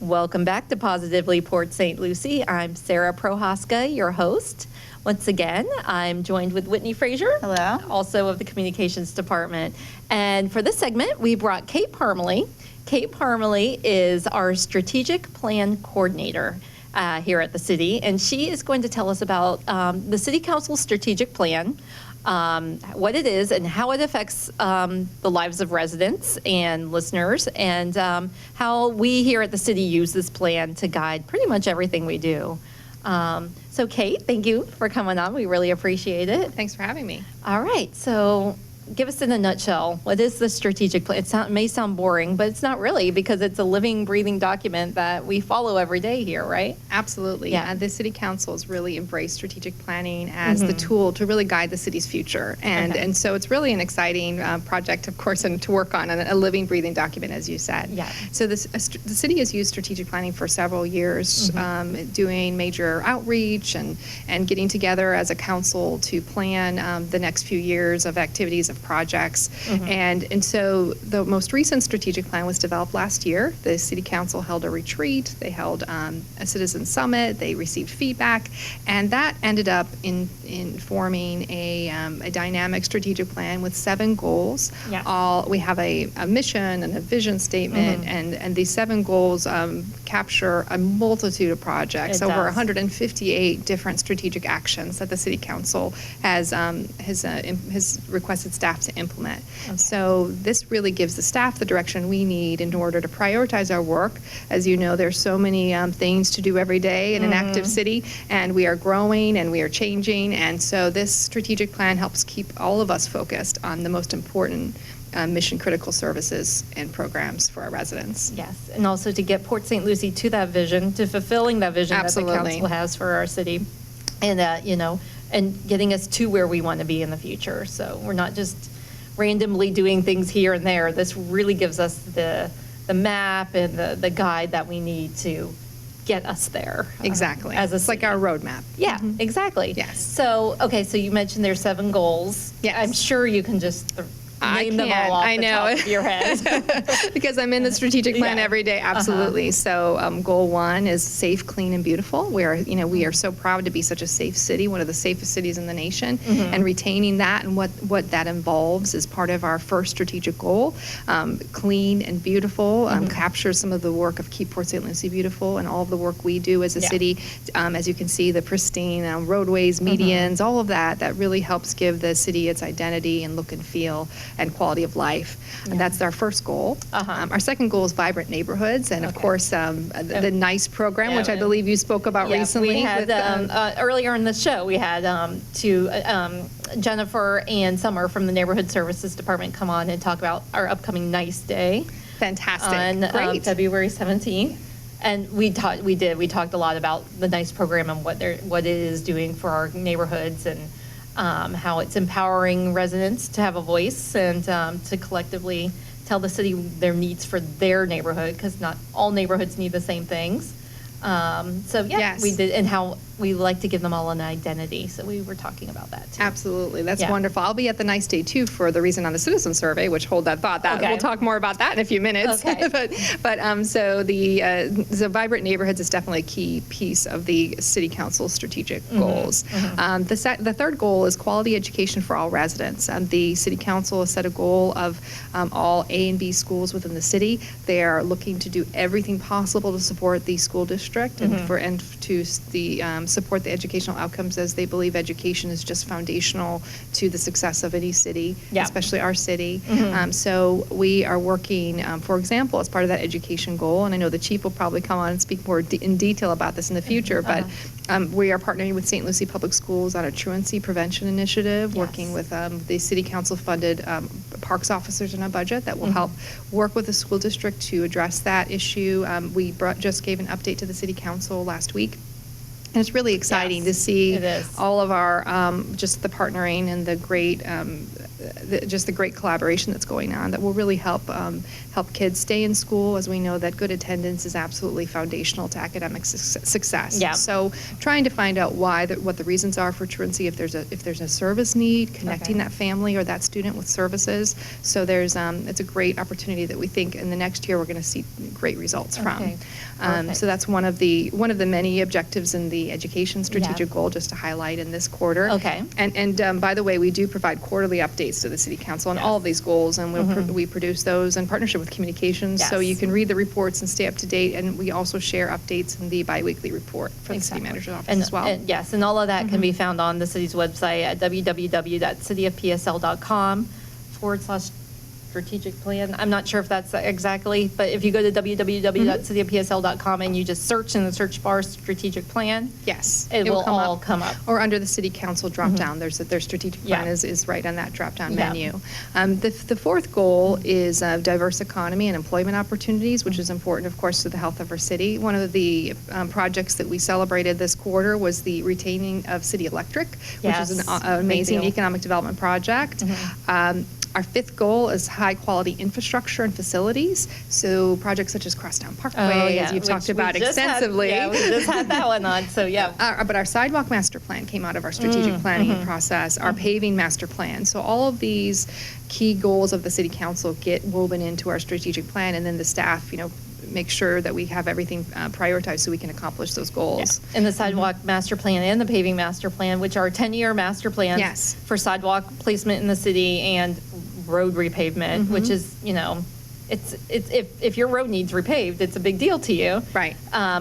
Welcome back to Positively Port St. Lucie. I'm Sarah Prohaska, your host. Once again, I'm joined with Whitney Frazier, Hello. Also of the Communications Department. And for this segment, we brought Kate Parmalee. Kate Parmalee is our Strategic Plan Coordinator here at the city, and she is going to tell us about the City Council's strategic plan, what it is and how it affects the lives of residents and listeners, and how we here at the city use this plan to guide pretty much everything we do. So Kate, thank you for coming on. We really appreciate it. Thanks for having me. All right, so give us in a nutshell, what is the strategic plan? It may sound boring, but it's not really, because it's a living, breathing document that we follow every day here, right? Absolutely. Yeah. The City Council has really embraced strategic planning as the tool to really guide the city's future. And so it's really an exciting project, of course, and to work on a living, breathing document, as you said. Yeah. So the city has used strategic planning for several years, doing major outreach and getting together as a council to plan the next few years of activities of projects. And so the most recent strategic plan was developed last year. The City Council held a retreat. They held a citizen summit. They received feedback, and that ended up in forming a dynamic strategic plan with 7 goals. Yes. We have a mission and a vision statement, and these 7 goals capture a multitude of projects, over 158 different strategic actions that the City Council has requested staff to implement. So this really gives the staff the direction we need in order to prioritize our work. As you know, there's so many things to do every day in an active city, and we are growing and we are changing, and so this strategic plan helps keep all of us focused on the most important mission-critical services and programs for our residents. Yes, and also to get Port St. Lucie to that vision, to fulfilling that vision that the council has for our city, and and getting us to where we want to be in the future. So we're not just randomly doing things here and there. This really gives us the map and the guide that we need to get us there. Exactly. It's like our roadmap. Yeah, exactly. Yes. So, okay, so you mentioned there's 7 goals. Yes. I'm sure you can just name them all off the top of your head. Because I'm in the strategic plan every day, absolutely. So goal 1 is safe, clean, and beautiful. We are so proud to be such a safe city, one of the safest cities in the nation, and retaining that and what that involves is part of our first strategic goal. Clean and beautiful captures some of the work of Keep Port St. Lucie Beautiful and all of the work we do as a city. As you can see, the pristine roadways, medians, all of that really helps give the city its identity and look and feel and quality of life. And that's our first goal. Our second goal is vibrant neighborhoods, and of course the NICE program, which I believe you spoke about recently. We had earlier in the show, we had Jennifer and Summer from the Neighborhood Services Department come on and talk about our upcoming NICE Day. Fantastic. On February 17th. And we talked a lot about the NICE program and what it is doing for our neighborhoods, and how it's empowering residents to have a voice and to collectively tell the city their needs for their neighborhood, because not all neighborhoods need the same things. We did, and how we like to give them all an identity. So we were talking about that too. Absolutely, that's wonderful. I'll be at the NICE Day too for the Reason on the Citizen Survey, which hold that thought. We'll talk more about that in a few minutes. Okay. So the vibrant neighborhoods is definitely a key piece of the City Council's strategic goals. The third goal is quality education for all residents. The City Council has set a goal of all A and B schools within the city. They are looking to do everything possible to support the school district and to support the educational outcomes, as they believe education is just foundational to the success of any city, especially our city. So we are working, for example, as part of that education goal, and I know the chief will probably come on and speak more in detail about this in the future, but we are partnering with St. Lucie Public Schools on a truancy prevention initiative, working with the City Council funded parks officers in a budget that will help work with the school district to address that issue. We just gave an update to the City Council last week. And it's really exciting to see all of our, just the partnering and the great just the great collaboration that's going on that will really help kids stay in school, as we know that good attendance is absolutely foundational to academic success. Yeah. So trying to find out what the reasons are for truancy, if there's a service need, connecting that family or that student with services. So it's a great opportunity that we think in the next year we're going to see great results from. Okay. So that's one of the many objectives in the education strategic goal, just to highlight in this quarter. Okay. And by the way, we do provide quarterly updates to the City Council on all of these goals, and we produce those in partnership with Communications, so you can read the reports and stay up to date. And we also share updates in the biweekly report for the City Manager's Office as well. And yes, and all of that can be found on the city's website at www.cityofpsl.com/strategic plan. I'm not sure if that's exactly, but if you go to www.cityofpsl.com and you just search in the search bar strategic plan, yes, it will all come up. Or under the City Council drop down, their strategic plan is right on that drop down menu. The fourth goal is diverse economy and employment opportunities, which is important, of course, to the health of our city. One of the projects that we celebrated this quarter was the retaining of City Electric, which is an amazing economic development project. Our fifth goal is high-quality infrastructure and facilities. So projects such as Crosstown Parkway, as you've talked about extensively. We just had that one on, so But our sidewalk master plan came out of our strategic planning process, our paving master plan. So all of these key goals of the City Council get woven into our strategic plan, and then the staff, make sure that we have everything prioritized so we can accomplish those goals. And the sidewalk master plan and the paving master plan, which are 10-year master plans for sidewalk placement in the city and road repavement, which is, if your road needs repaved, it's a big deal to you. Right.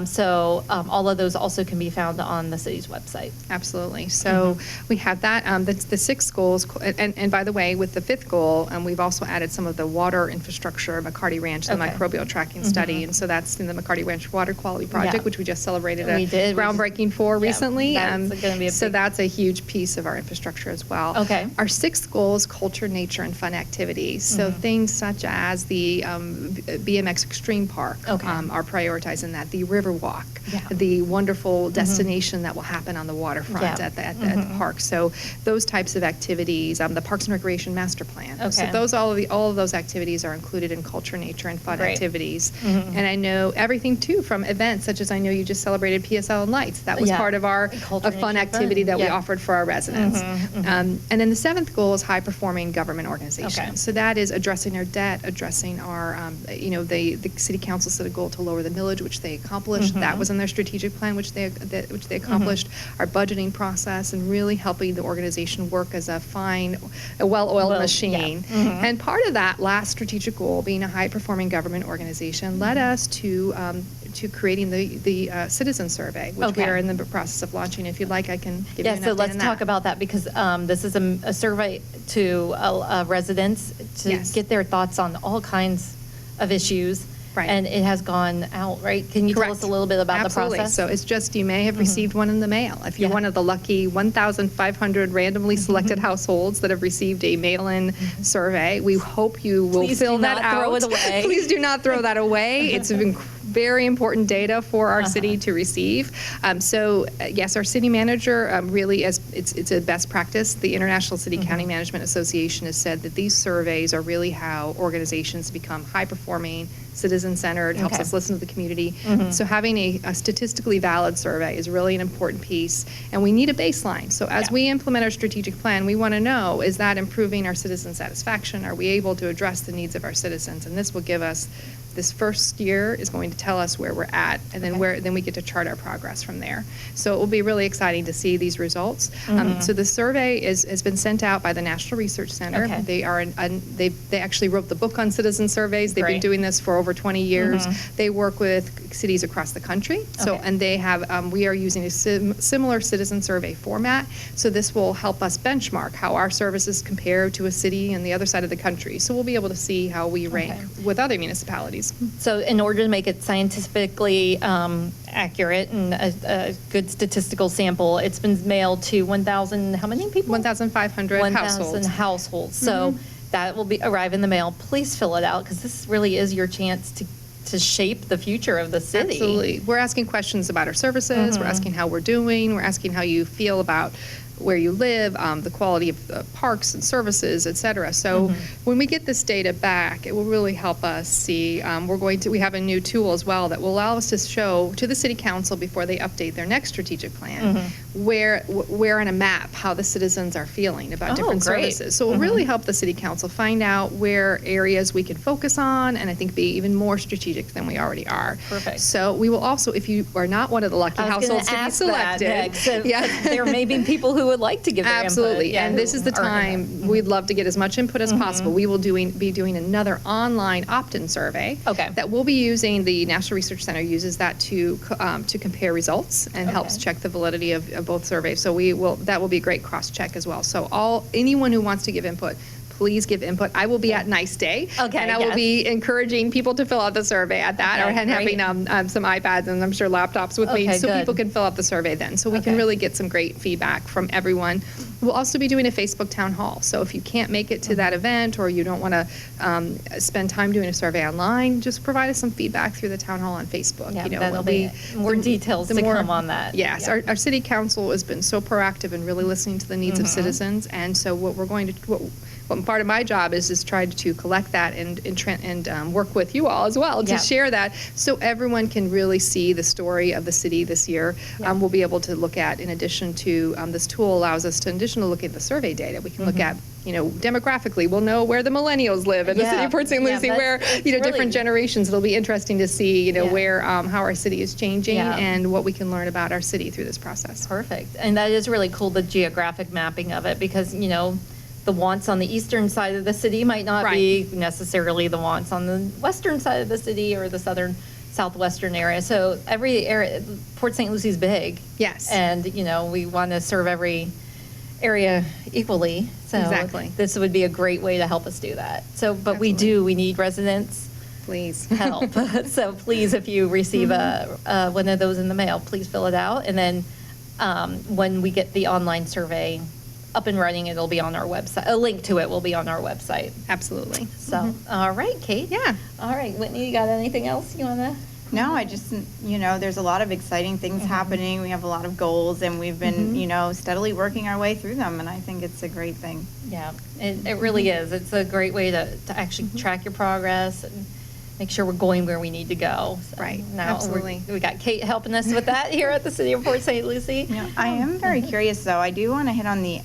So all of those also can be found on the city's website. Absolutely. So we have that. The six goals, and by the way, with the fifth goal, we've also added some of the water infrastructure, McCarty Ranch, the microbial tracking study, and so that's in the McCarty Ranch Water Quality Project, which we just celebrated groundbreaking for recently. That's gonna be so that's a huge piece of our infrastructure as well. Okay. Our sixth goal is culture, nature, and fun activities. So things such as the BMX Extreme Park are prioritized in that. The Riverwalk, the wonderful destination that will happen on the waterfront at the park. So those types of activities, the Parks and Recreation Master Plan. Okay. So all of those activities are included in culture, nature, and fun activities. And I know everything too from events such as I know you just celebrated PSL and Lights. That was part of our fun activity that we offered for our residents. And then the seventh goal is high performing government organizations. Okay. So that is addressing our debt, addressing our, the City Council set a goal to lower the millage, which they accomplished. That was in their strategic plan, which they accomplished. Our budgeting process and really helping the organization work as a well-oiled machine. And part of that last strategic goal, being a high-performing government organization, led us to creating the citizen survey, which we are in the process of launching. If you'd like, I can give you an update so let's talk about that because this is a survey to residents to get their thoughts on all kinds of issues. Right. And it has gone out, right? Can you tell us a little bit about the process? So it's just, you may have received one in the mail. If you're one of the lucky 1,500 randomly selected households that have received a mail-in survey, we hope you will fill that out. Throw it away. Please do not throw that away. It's very important data for our city to receive. Yes, our city manager really, it's a best practice. The International City County Management Association has said that these surveys are really how organizations become high-performing, citizen-centered, helps us listen to the community. So having a statistically valid survey is really an important piece, and we need a baseline. So as we implement our strategic plan, we want to know, is that improving our citizen satisfaction? Are we able to address the needs of our citizens? And this will give us, this first year is going to tell us where we're at, and then we get to chart our progress from there. So it will be really exciting to see these results. So the survey has been sent out by the National Research Center. They actually wrote the book on citizen surveys. They've been doing this for over 20 years. They work with cities across the country. So and they have we are using a similar citizen survey format. So this will help us benchmark how our services compare to a city on the other side of the country. So we'll be able to see how we rank with other municipalities. So in order to make it scientifically accurate and a good statistical sample, it's been mailed to 1,000, how many people? 1,500 households. 1,000 households. So that will arrive in the mail. Please fill it out because this really is your chance to shape the future of the city. Absolutely. We're asking questions about our services. We're asking how we're doing. We're asking how you feel about where you live, the quality of parks and services, et cetera. So when we get this data back, it will really help us see. We have a new tool as well that will allow us to show to the city council before they update their next strategic plan, where on a map how the citizens are feeling about different services. So it will really help the city council find out where areas we can focus on, and I think be even more strategic than we already are. Perfect. So we will also, if you are not one of the lucky households to be selected, there may be people who would like to give their absolutely, input. and this is the time we'd love to get as much input as possible. We will be doing another online opt-in survey. Okay. That we'll be using. The National Research Center uses that to compare results and helps check the validity of both surveys. So that will be a great cross-check as well. So anyone who wants to give input, please give input. I will be at Nice Day, and I will be encouraging people to fill out the survey at that, and having some iPads and I'm sure laptops with me, so people can fill out the survey then. So we can really get some great feedback from everyone. We'll also be doing a Facebook town hall. So if you can't make it to that event, or you don't want to spend time doing a survey online, just provide us some feedback through the town hall on Facebook. Yeah, that'll be more details to come on that. Yes, our city council has been so proactive in really listening to the needs of citizens, and so what part of my job is try to collect that and work with you all as well to share that, so everyone can really see the story of the city this year. We'll be able to look at, in addition to this tool allows us to, in addition to look at the survey data, we can look at, demographically, we'll know where the millennials live in the city of Port St. Lucie, where different generations. It'll be interesting to see where how our city is changing and what we can learn about our city through this process. Perfect, and that is really cool, the geographic mapping of it, because the wants on the eastern side of the city might not be necessarily the wants on the western side of the city or the southwestern area. So every area, Port St. Lucie is big. Yes. And, we want to serve every area equally. So this would be a great way to help us do that. So, but we need residents. Please. Help. So please, if you receive one of those in the mail, please fill it out. And then when we get the online survey up and running, it'll be on our website. A link to it will be on our website. Absolutely. So, all right, Kate. Yeah. All right, Whitney, you got anything else you want to? No, I just, there's a lot of exciting things happening. We have a lot of goals, and we've been, steadily working our way through them, and I think it's a great thing. Yeah, it really is. It's a great way to actually track your progress and make sure we're going where we need to go. So right. Now absolutely. We got Kate helping us with that here at the City of Port St. Lucie. Yeah, I am very curious, though. I do want to hit on the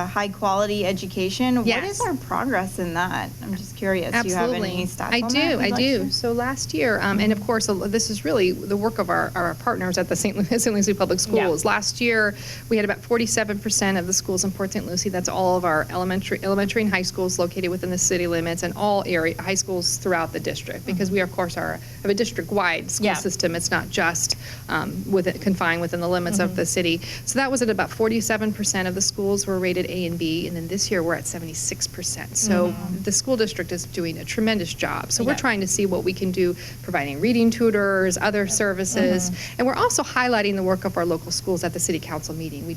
high quality education. Yes. What is our progress in that? I'm just curious. Absolutely. Do you have any stats I on do. that? I do. So last year, and of course, this is really the work of our partners at the St. Lucie Public Schools. Yeah. Last year, we had about 47% of the schools in Port St. Lucie. That's all of our elementary and high schools located within the city limits, and all high schools throughout the district, because we, of course, have a district-wide school system. It's not just confined within the limits of the city. So that was at about 47% of the schools were rated A and B. And then this year we're at 76%. So the school district is doing a tremendous job. So we're trying to see what we can do, providing reading tutors, other services. And we're also highlighting the work of our local schools at the city council meeting. We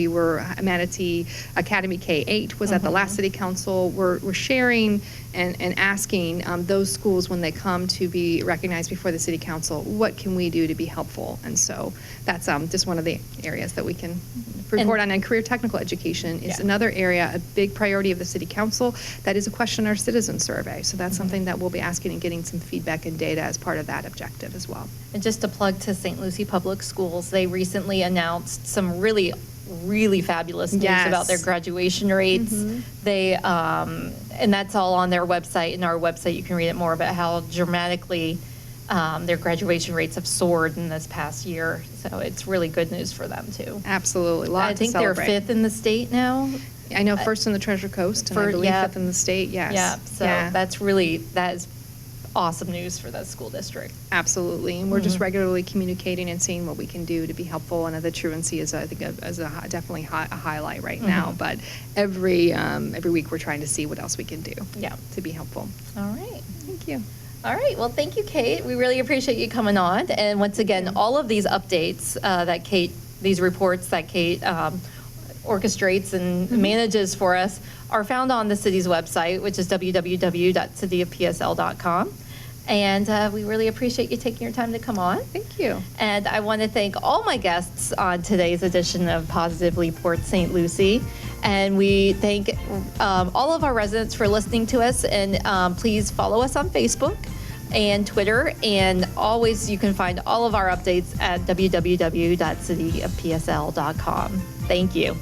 were Manatee Academy K-8 was at the last city council. We're sharing and asking those schools, when they come to be recognized before the city council, what can we do to be helpful? And so that's just one of the areas that we can report on. And career technical education is another area, a big priority of the city council. That is a question our citizen survey. So that's something that we'll be asking and getting some feedback and data as part of that objective as well. And just to plug to St. Lucie Public Schools, they recently announced some really fabulous news about their graduation rates. They and that's all on their website. And our website, you can read it more about how dramatically their graduation rates have soared in this past year. So it's really good news for them too. Absolutely, I think they're 5th in the state now. I know 1st in the Treasure Coast, and I believe 5th in the state. Yes. Yeah. So that is awesome news for that school district. Absolutely, and we're just regularly communicating and seeing what we can do to be helpful. And the truancy is, I think, definitely a highlight right now. But every week we're trying to see what else we can do. To be helpful. All right. Thank you. All right. Well, thank you, Kate. We really appreciate you coming on. And once again, all of these updates these reports that Kate orchestrates and manages for us are found on the city's website, which is www.cityofpsl.com. And we really appreciate you taking your time to come on. Thank you. And I want to thank all my guests on today's edition of Positively Port St. Lucie. And we thank all of our residents for listening to us. And please follow us on Facebook and Twitter. And always, you can find all of our updates at www.cityofpsl.com. Thank you.